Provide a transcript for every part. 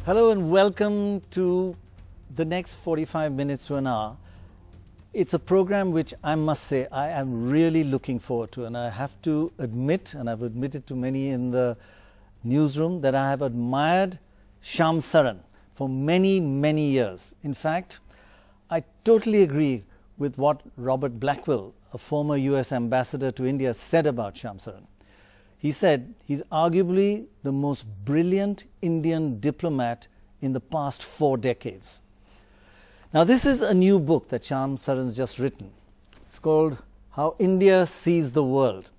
Hello and welcome to the next 45 minutes to an hour. It's a program which I must say I am really looking forward to, and I have to admit, and I've admitted to many in the newsroom, that I have admired Shyam Saran for many, many years. In fact, I totally agree with what Robert Blackwell, a former US ambassador to India, said about Shyam Saran. He said he's arguably the most brilliant Indian diplomat in the past 4 decades. Now, this is a new book that Shyam Saran's just written. It's called How India Sees the World.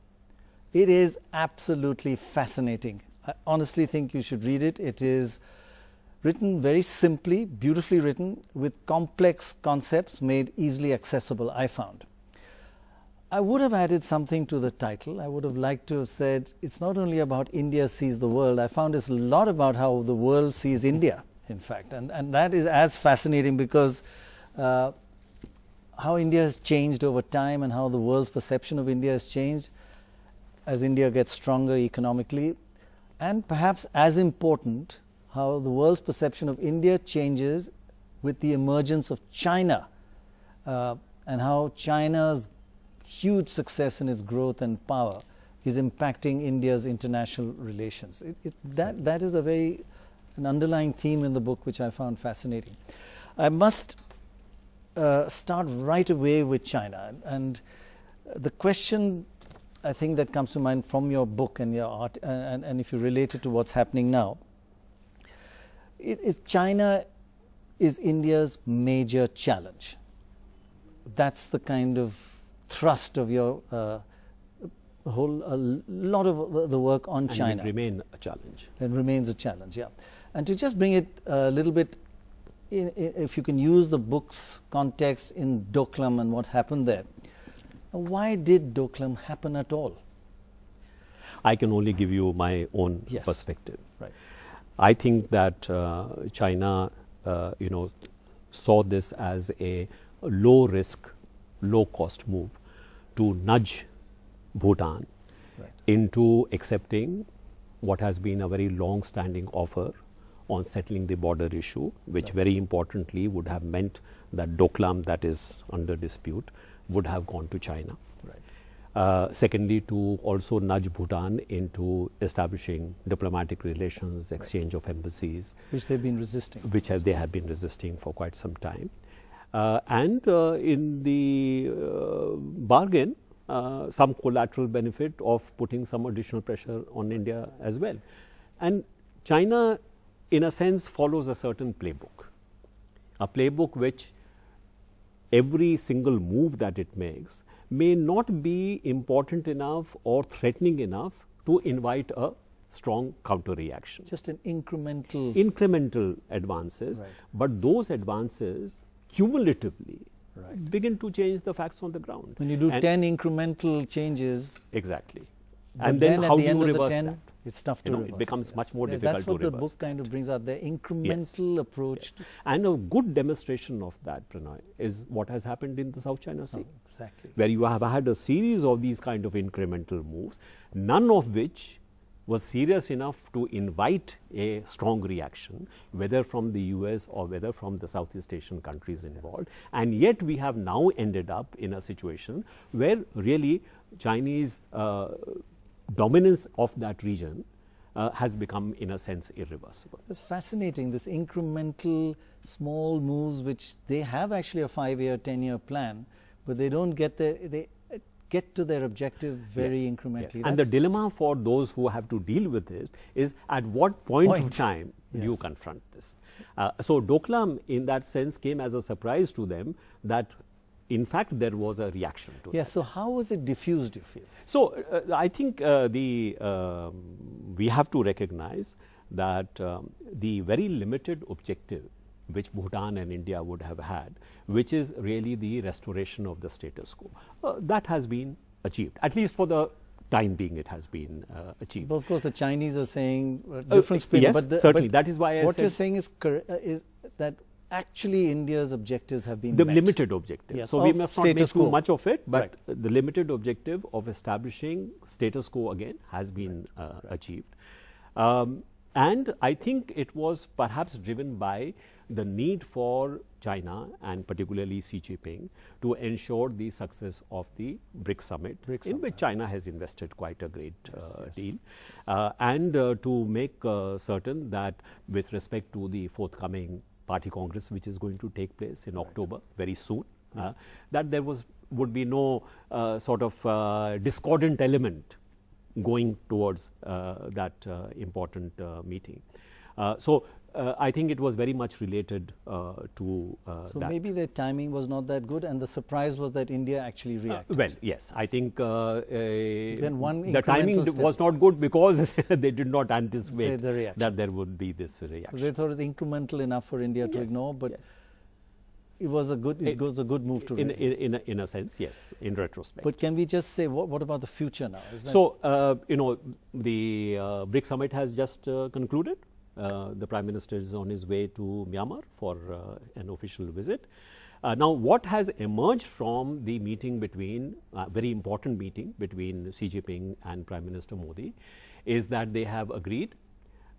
It is absolutely fascinating. I honestly think you should read it. It is written very simply, beautifully written, with complex concepts made easily accessible, I found. I would have added something to the title. I would have liked to have said, it's not only about India sees the world. I found it's a lot about how the world sees India, in fact. And that is as fascinating because how India has changed over time and how the world's perception of India has changed as India gets stronger economically. And perhaps as important, how the world's perception of India changes with the emergence of China and how China's huge success in its growth and power is impacting India's international relations. That is an underlying theme in the book which I found fascinating. I must start right away with China, and the question I think that comes to mind from your book and your art, and if you relate it to what's happening now, China is India's major challenge. That's the kind of thrust of your a lot of the work on China. And it remain a challenge. It remains a challenge, yeah. And to just bring it a little bit, if you can use the book's context in Doklam and what happened there. Why did Doklam happen at all? I can only give you my own perspective. Right. I think that China, saw this as a low-risk, low-cost move to nudge Bhutan into accepting what has been a very long-standing offer on settling the border issue, which very importantly would have meant that Doklam, that is under dispute, would have gone to China. Secondly, to also nudge Bhutan into establishing diplomatic relations, exchange of embassies. Which they've been resisting. They have been resisting for quite some time. And in the bargain, some collateral benefit of putting some additional pressure on India as well. And China, in a sense, follows a certain playbook. A playbook which every single move that it makes may not be important enough or threatening enough to invite a strong counter reaction. Just an incremental advances, but those advances cumulatively begin to change the facts on the ground. When you do 10 incremental changes. Exactly. And then how do you reverse that? It's tough to reverse. It becomes much more difficult to reverse. That's what the book kind of brings out, the incremental approach. And a good demonstration of that, Prannoy, is what has happened in the South China Sea. Exactly. Where you have had a series of these kind of incremental moves, none of which was serious enough to invite a strong reaction, whether from the US or whether from the Southeast Asian countries involved. And yet we have now ended up in a situation where really Chinese dominance of that region has become, in a sense, irreversible. It's fascinating, this incremental small moves, which they have actually a 5-year, 10-year plan, but they don't get there. They get to their objective very incrementally. Yes. And the dilemma for those who have to deal with it is at what point of time do you confront this? So Doklam, in that sense, came as a surprise to them that in fact there was a reaction to that. So how was it diffused, you feel? So I think we have to recognize that the very limited objective which Bhutan and India would have had, which is really the restoration of the status quo, that has been achieved, at least for the time being it has been achieved. But of course the Chinese are saying different spin. Yes, certainly. That is why I what said you're saying is that actually India's objectives have been the met. limited objective. Yes, so we must not make too much of it, but right. The limited objective of establishing status quo again has been achieved. And I think it was perhaps driven by the need for China and particularly Xi Jinping to ensure the success of the BRICS summit, in which China has invested quite a great deal, and to make certain that with respect to the forthcoming Party Congress, which is going to take place in October very soon, that there would be no sort of discordant element going towards that important meeting. So I think it was very much related to so that. Maybe the timing was not that good, and the surprise was that India actually reacted. Well, yes, I think the timing was not good because they did not anticipate that there would be this reaction. So they thought it was incremental enough for India to ignore, but it was a good. It was a good move to in a sense, yes, in retrospect. But can we just say what about the future now? So you know, the BRICS summit has just concluded. The Prime Minister is on his way to Myanmar for an official visit. Now, what has emerged from the meeting between, very important meeting between Xi Jinping and Prime Minister Modi, is that they have agreed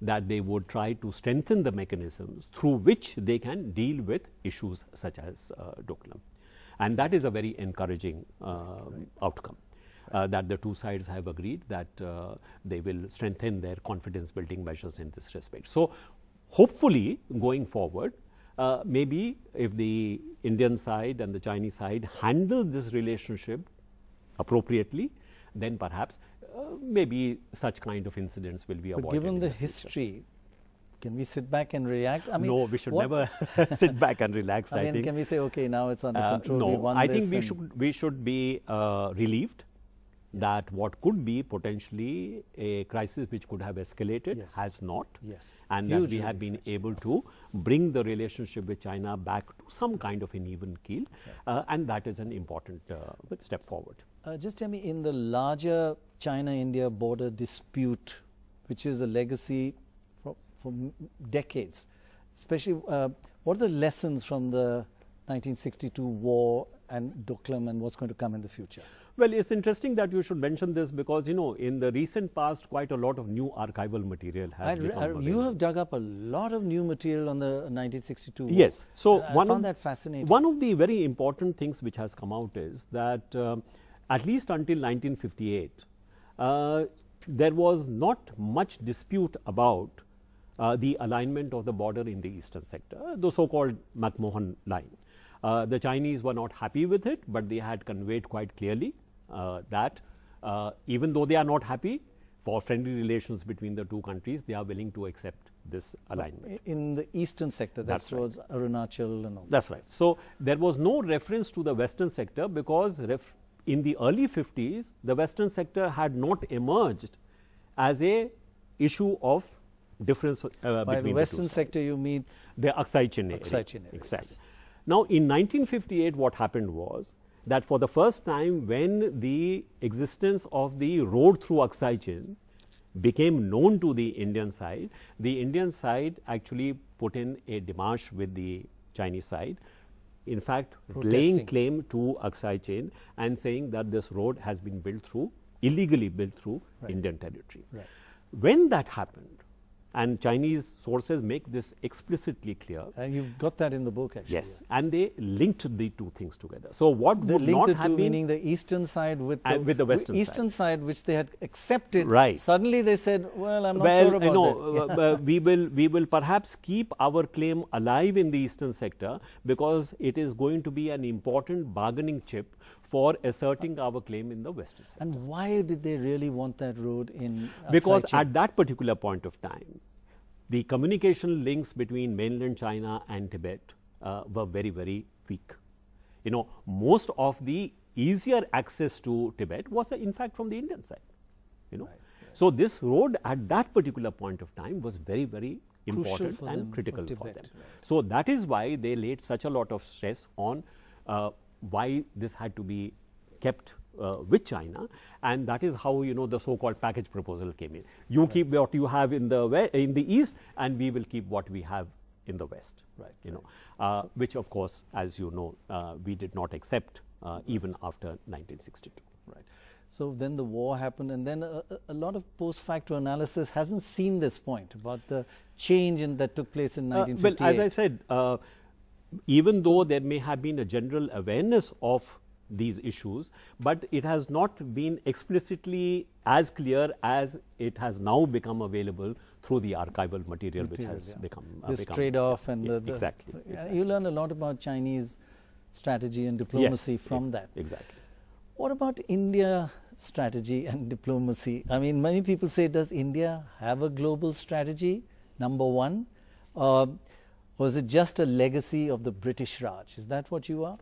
that they would try to strengthen the mechanisms through which they can deal with issues such as Doklam. And that is a very encouraging outcome. That the two sides have agreed that they will strengthen their confidence building measures in this respect. So hopefully going forward, maybe if the Indian side and the Chinese side handle this relationship appropriately, then perhaps maybe such kind of incidents will be avoided. But given the history, can we sit back and react? I mean, no, we should never sit back and relax. I mean, can we say, okay, now it's under control? No, I think we should be relieved that what could be potentially a crisis which could have escalated has not, and that we have been able to bring the relationship with China back to some kind of an even keel, and that is an important step forward. Just tell me, in the larger China-India border dispute, which is a legacy for decades, especially what are the lessons from the 1962 war and Doklam and what's going to come in the future? Well, it's interesting that you should mention this because, you know, in the recent past, quite a lot of new archival material has become available. You have dug up a lot of new material on the 1962 war. Yes. So I found that fascinating. One of the very important things which has come out is that at least until 1958, there was not much dispute about the alignment of the border in the eastern sector, the so-called McMahon line. The Chinese were not happy with it, but they had conveyed quite clearly that even though they are not happy, for friendly relations between the two countries, they are willing to accept this alignment. In the eastern sector, that's towards Arunachal and all. That's right. So there was no reference to the western sector because in the early 50s, the western sector had not emerged as a issue of difference By the western sector, you mean the Aksai Chin area. Exactly. Now, in 1958, what happened was that for the first time, when the existence of the road through Aksai Chin became known to the Indian side actually put in a démarche with the Chinese side, in fact, laying claim to Aksai Chin and saying that this road has been built through, illegally built through Indian territory. When that happened, and Chinese sources make this explicitly clear. And you've got that in the book, actually. Yes, and they linked the two things together. So what they would not have been, meaning the eastern side with the western eastern side, which they had accepted. Right. Suddenly they said, "Well, I'm not sure about that." we will perhaps keep our claim alive in the eastern sector because it is going to be an important bargaining chip for asserting our claim in the western sector. And why did they really want that road in Because Aksai Chin? at that particular point of time, the communication links between mainland China and Tibet were very, very weak. You know, most of the easier access to Tibet was in fact from the Indian side. You know, so this road at that particular point of time was very, very important and critical for them. So that is why they laid such a lot of stress on why this had to be kept with China, and that is how, you know, the so-called package proposal came in. You keep what you have in the east, and we will keep what we have in the west. You know, which of course, as you know, we did not accept even after 1962. So then the war happened, and then a lot of post-facto analysis hasn't seen this point about the change that took place in 1958. Well, as I said, even though there may have been a general awareness of these issues, but it has not been explicitly as clear as it has now become available through the archival material which has become this trade-off and exactly. You learn a lot about Chinese strategy and diplomacy from that. Exactly. What about India strategy and diplomacy? I mean, many people say, does India have a global strategy, number one? Or is it just a legacy of the British Raj? Is that what you are?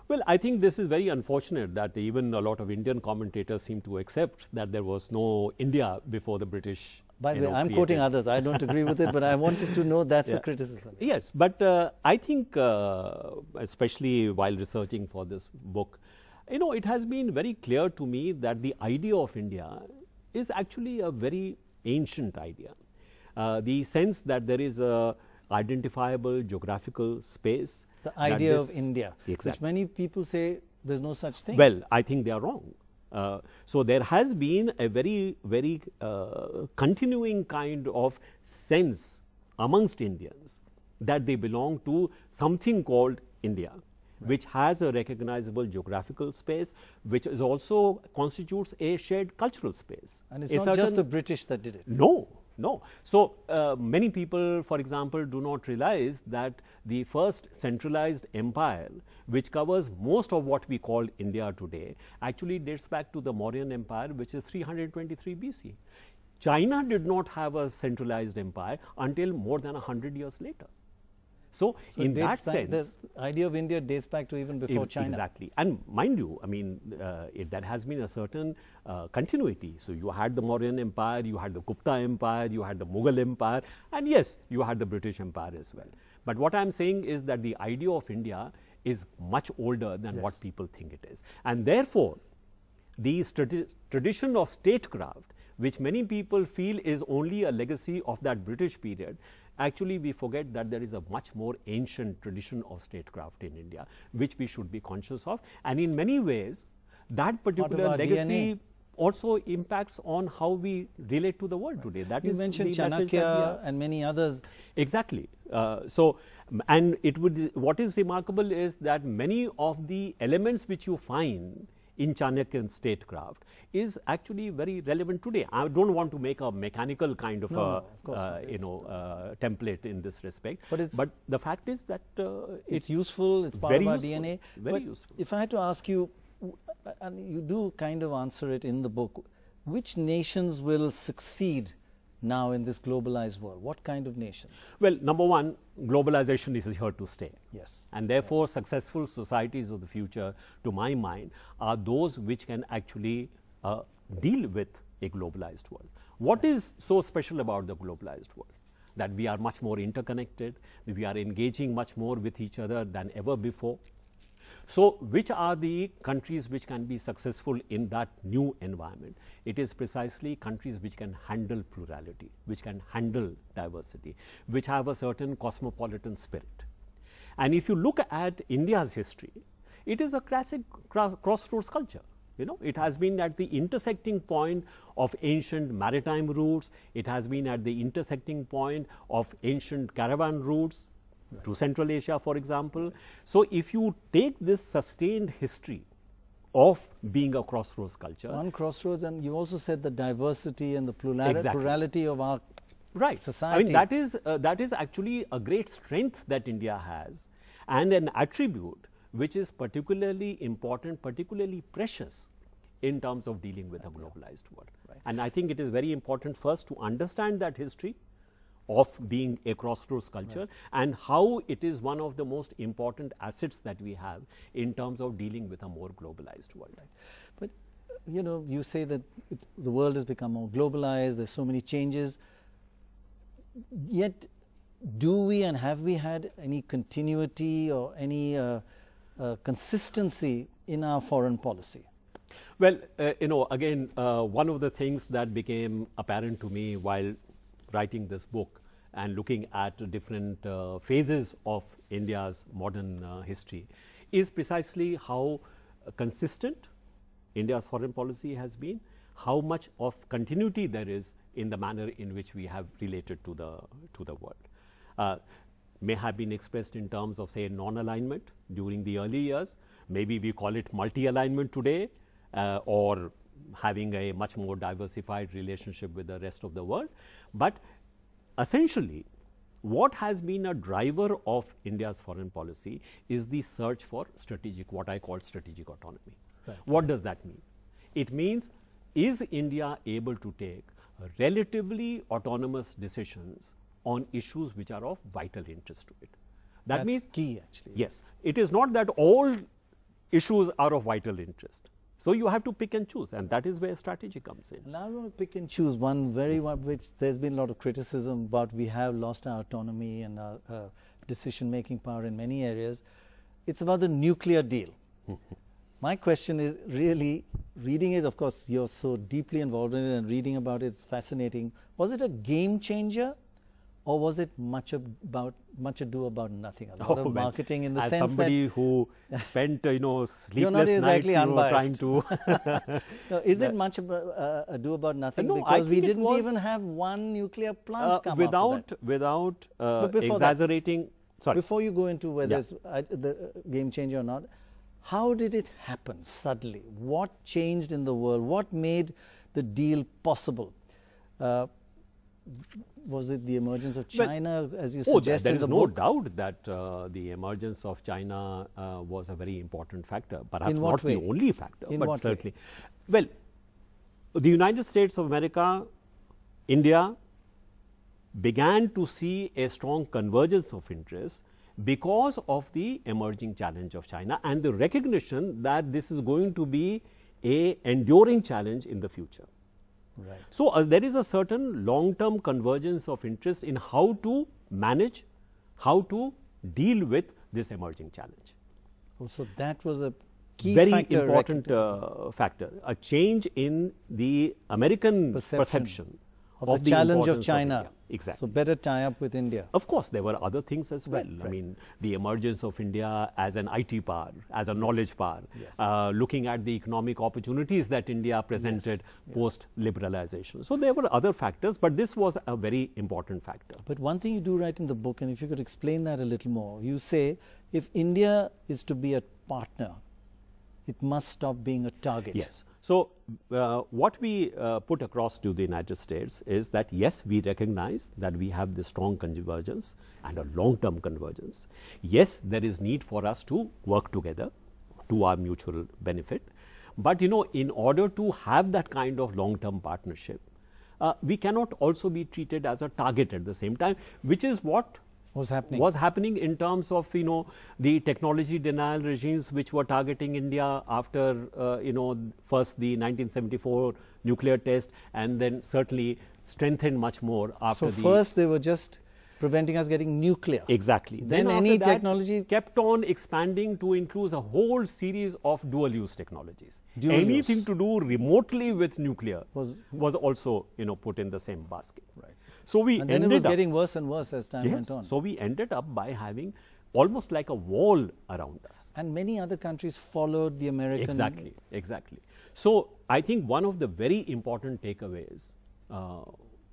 Well, I think this is very unfortunate that even a lot of Indian commentators seem to accept that there was no India before the British. By the way, I'm quoting others. I don't agree with it, but I wanted to know that's a criticism. Yes, but I think, especially while researching for this book, it has been very clear to me that the idea of India is actually a very ancient idea. The sense that there is a identifiable geographical space. The idea of India, exactly. Which many people say there's no such thing. Well, I think they are wrong. So there has been a very, very continuing kind of sense amongst Indians that they belong to something called India, which has a recognizable geographical space, which is also constitutes a shared cultural space. And it's not just the British that did it. No. No. So, many people, for example, do not realize that the first centralized empire, which covers most of what we call India today, actually dates back to the Mauryan Empire, which is 323 BC. China did not have a centralized empire until more than 100 years later. So in that sense, the idea of India dates back to even before China. Exactly. And mind you, I mean, there has been a certain continuity. So you had the Mauryan Empire, you had the Gupta Empire, you had the Mughal Empire, and yes, you had the British Empire as well. But what I'm saying is that the idea of India is much older than what people think it is. And therefore, the tradition of statecraft, which many people feel is only a legacy of that British period, actually we forget that there is a much more ancient tradition of statecraft in India, which we should be conscious of. And in many ways, that particular legacy also impacts on how we relate to the world today. That you mentioned Chanakya and many others. Exactly. And what is remarkable is that many of the elements which you find in Chanakyan statecraft is actually very relevant today. I don't want to make a mechanical kind of template in this respect. But the fact is that it's useful. It's part of our DNA. Very useful. If I had to ask you, and you do kind of answer it in the book, which nations will succeed now in this globalized world? What kind of nations? Well, number one, globalization is here to stay. Yes. And therefore, successful societies of the future, to my mind, are those which can actually deal with a globalized world. What is so special about the globalized world? That we are much more interconnected, we are engaging much more with each other than ever before. So, which are the countries which can be successful in that new environment? It is precisely countries which can handle plurality, which can handle diversity, which have a certain cosmopolitan spirit. And if you look at India's history, it is a classic crossroads culture. It has been at the intersecting point of ancient maritime routes, it has been at the intersecting point of ancient caravan routes, to Central Asia, for example. So, if you take this sustained history of being a crossroads culture. One crossroads, and you also said the diversity and the plurality of our society. I mean, that is actually a great strength that India has, and an attribute which is particularly important, particularly precious in terms of dealing with a globalized world. And I think it is very important first to understand that history of being a crossroads culture and how it is one of the most important assets that we have in terms of dealing with a more globalized world. But you say that the world has become more globalized, there's so many changes, yet do we and have we had any continuity or any consistency in our foreign policy? Well, again, one of the things that became apparent to me while writing this book and looking at different phases of India's modern history is precisely how consistent India's foreign policy has been, how much of continuity there is in the manner in which we have related to the world. May have been expressed in terms of, say, non-alignment during the early years. Maybe we call it multi-alignment today, or having a much more diversified relationship with the rest of the world. But essentially, what has been a driver of India's foreign policy is the search for strategic, what I call strategic autonomy. Right. What does that mean? It means, is India able to take relatively autonomous decisions on issues which are of vital interest to it? That's means key, actually. Yes. It is not that all issues are of vital interest. So you have to pick and choose, and that is where strategy comes in. And I want to pick and choose one which there's been a lot of criticism about. We have lost our autonomy and our decision-making power in many areas. It's about the nuclear deal. My question is really, reading it, of course, you're so deeply involved in it, and reading about it is fascinating. Was it a game changer, or was it much ado about nothing? A lot of marketing in the sense that... As somebody who spent, sleepless you're not exactly nights, unbiased. trying to... No, is it much ado about nothing? No, because we didn't even have one nuclear plant come without exaggerating... Sorry. Before you go into whether it's the game changer or not, how did it happen suddenly? What changed in the world? What made the deal possible? Was it the emergence of China, as you suggested there in is the no book? doubt that the emergence of China was a very important factor. Perhaps not the only factor, but certainly. Well, the United States of America, India began to see a strong convergence of interests because of the emerging challenge of China and the recognition that this is going to be an enduring challenge in the future. Right. So there is a certain long-term convergence of interest in how to manage, how to deal with this emerging challenge. Oh, so that was a key very factor, important factor, a change in the American perception of the challenge of China. Exactly. So better tie up with India. Of course, there were other things as well. Right. I mean, the emergence of India as an IT power, as a knowledge power, looking at the economic opportunities that India presented post-liberalization. So there were other factors, but this was a very important factor. But one thing you do write in the book, and if you could explain that a little more, you say if India is to be a partner, it must stop being a target. Yes. So what we put across to the United States is that, yes, we recognize that we have this strong convergence and a long-term convergence. Yes, there is need for us to work together to our mutual benefit. But, in order to have that kind of long-term partnership, we cannot also be treated as a target at the same time, which is what was happening in terms of, the technology denial regimes which were targeting India after, first the 1974 nuclear test, and then certainly strengthened much more after So first they were just preventing us getting nuclear. Exactly. Then any technology kept on expanding to include a whole series of dual-use technologies. Anything to do remotely with nuclear was also, put in the same basket. Right. So we and then it was getting worse and worse as time went on. So we ended up by having almost like a wall around us. And many other countries followed the American... Exactly. So I think one of the very important takeaways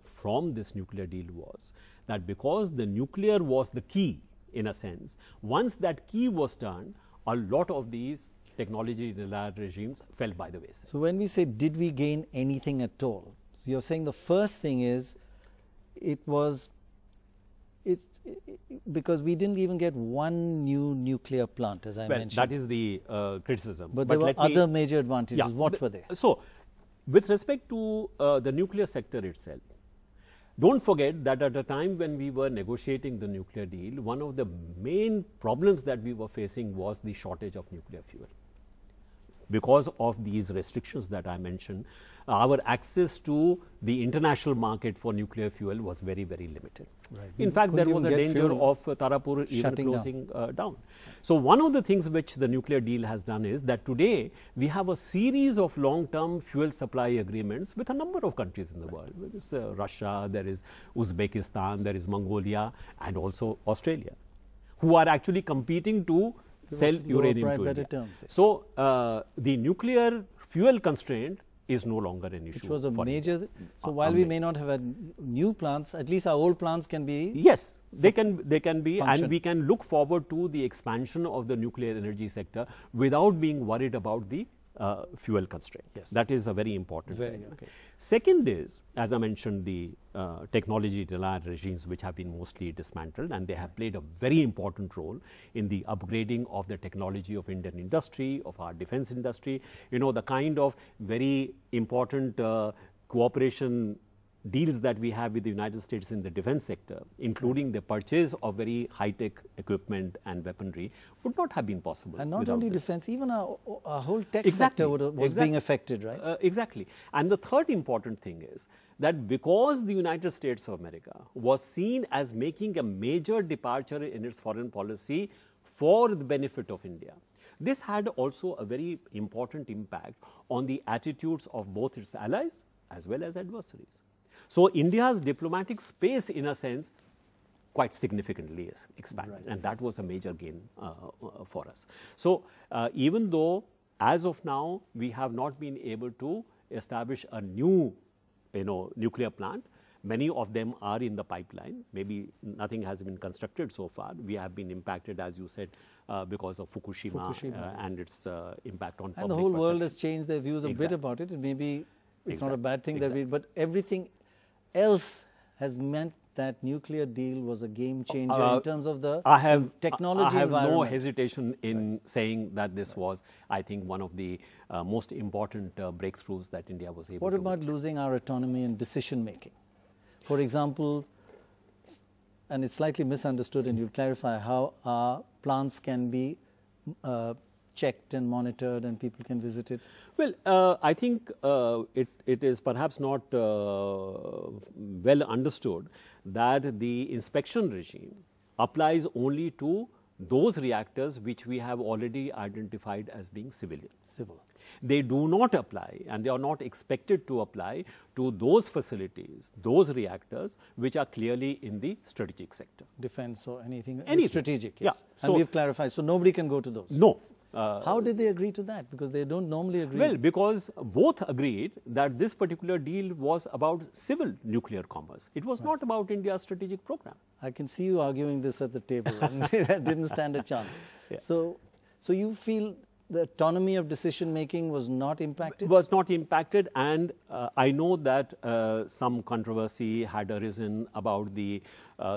from this nuclear deal was that because the nuclear was the key, in a sense, once that key was turned, a lot of these technology denial regimes fell by the wayside. So when we say, did we gain anything at all? So you're saying the first thing is, because we didn't even get one new nuclear plant, as I mentioned. That is the criticism. But there were other major advantages. What were they? So, with respect to the nuclear sector itself, don't forget that at the time when we were negotiating the nuclear deal, one of the main problems that we were facing was the shortage of nuclear fuel. Because of these restrictions that I mentioned, our access to the international market for nuclear fuel was very, very limited. Right. In fact, there was a danger of Tarapur even closing down. So one of the things which the nuclear deal has done is that today we have a series of long-term fuel supply agreements with a number of countries in the world. There is Russia, there is Uzbekistan, there is Mongolia, and also Australia, who are actually competing to sell uranium to India. Terms, So the nuclear fuel constraint is no longer an issue. Which was a for major. India. So while we may not have had new plants, at least our old plants can be. Yes, they can be, function. and we can look forward to the expansion of the nuclear energy sector without being worried about the fuel constraint. Yes. That is a very important thing. Okay. Second is, as I mentioned, the technology reliant regimes which have been mostly dismantled, and they have played a very important role in the upgrading of the technology of Indian industry, of our defense industry. You know, the kind of very important cooperation deals that we have with the United States in the defense sector, including the purchase of very high-tech equipment and weaponry, would not have been possible. And not only defense, even our whole tech Exactly. sector was being affected, right? Exactly. And the third important thing is that because the United States of America was seen as making a major departure in its foreign policy for the benefit of India, this had also a very important impact on the attitudes of both its allies as well as adversaries. So India's diplomatic space, in a sense, quite significantly is expanded, Right. and that was a major gain for us. So even though, as of now, we have not been able to establish a new, nuclear plant, many of them are in the pipeline. Maybe nothing has been constructed so far. We have been impacted, as you said, because of Fukushima, Yes. and its impact on public And the whole world has perception. changed their views a bit Exactly. about it. And maybe it's not a Exactly. bad thing that but everything else has meant that nuclear deal was a game changer in terms of the technology I have no environment. hesitation in saying that this was, I think, one of the most important breakthroughs that India was able What to about make. losing our autonomy in decision making? For example, and it's slightly misunderstood, and you'll clarify how our plants can be checked and monitored and people can visit it. Well, I think it is perhaps not well understood that the inspection regime applies only to those reactors which we have already identified as being civilian. Civil. They do not apply, and they are not expected to apply to those facilities, those reactors which are clearly in the strategic sector. Defense or anything Anything. strategic, Yeah. yes. And So- we've clarified, so nobody can go to those. No. How did they agree to that? Because they don't normally agree. Well, because both agreed that this particular deal was about civil nuclear commerce. It was not about India's strategic program. I can see you arguing this at the table, and that didn't stand a chance. Yeah. So you feel the autonomy of decision making was not impacted? Was not impacted, and I know that some controversy had arisen about the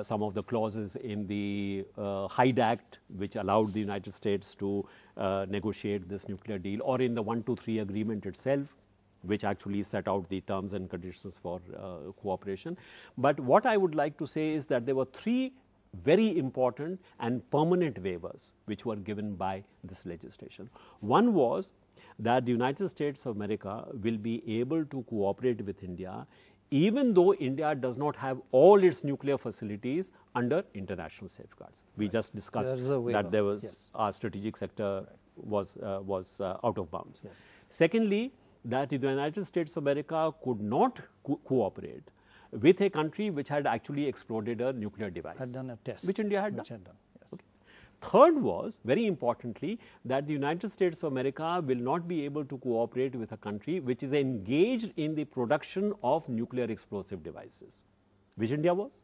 some of the clauses in the Hyde Act, which allowed the United States to negotiate this nuclear deal, or in the 123 agreement itself, which actually set out the terms and conditions for cooperation. But what I would like to say is that there were three very important and permanent waivers which were given by this legislation. One was that the United States of America will be able to cooperate with India even though India does not have all its nuclear facilities under international safeguards. We just discussed that there was our strategic sector was out of bounds. Yes. Secondly, that the United States of America could not cooperate with a country which had actually exploded a nuclear device. Had done a test. Which India had Which done. had done, yes. Okay. Third was, very importantly, that the United States of America will not be able to cooperate with a country which is engaged in the production of nuclear explosive devices, which India was.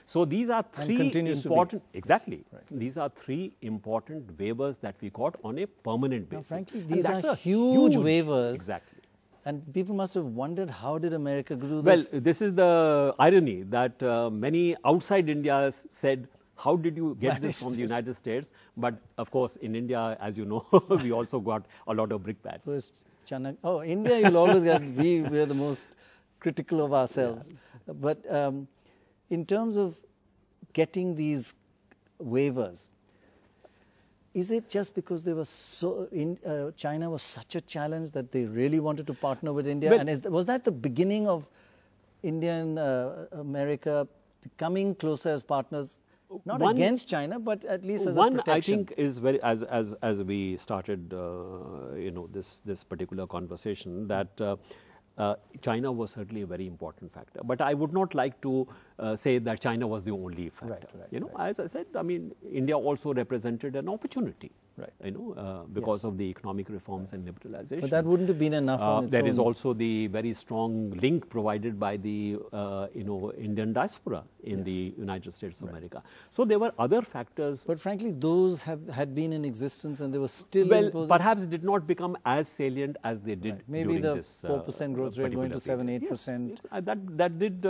So these are three important, exactly, right. These are three important waivers that we got on a permanent basis. Now, frankly, And these that's are a huge waivers. Exactly. And people must have wondered, how did America do Well, this? this is the irony that many outside India said, how did you get this from the United States? But of course, in India, as you know, we also got a lot of brickbats. So it's China. Oh, India, you'll always get, we're the most critical of ourselves. Yeah. But in terms of getting these waivers, is it just because they were China was such a challenge that they really wanted to partner with India? Well, and was that the beginning of India and America becoming closer as partners, not against China, but at least as a protection? One, I think, is very, as we started, this particular conversation, that China was certainly a very important factor. But I would not like to say that China was the only factor. Right. As I said, I mean, India also represented an opportunity because of the economic reforms and liberalization. But that wouldn't have been enough on its There own. is also the very strong link provided by the Indian diaspora in the United States of America. So there were other factors. But frankly, those had been in existence and they were still Well, perhaps did not become as salient as they did Maybe during the this 4% growth rate going to 7-8%. Yes, that did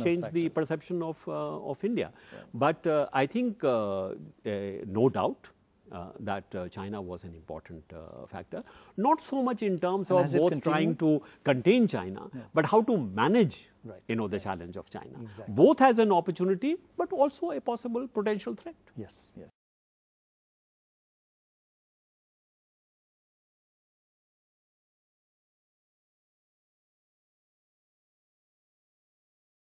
change the perception of India. But I think no doubt that China was an important factor, not so much in terms of both trying to contain China, but how to manage the challenge of China. Exactly. Both as an opportunity, but also a possible potential threat. Yes, yes.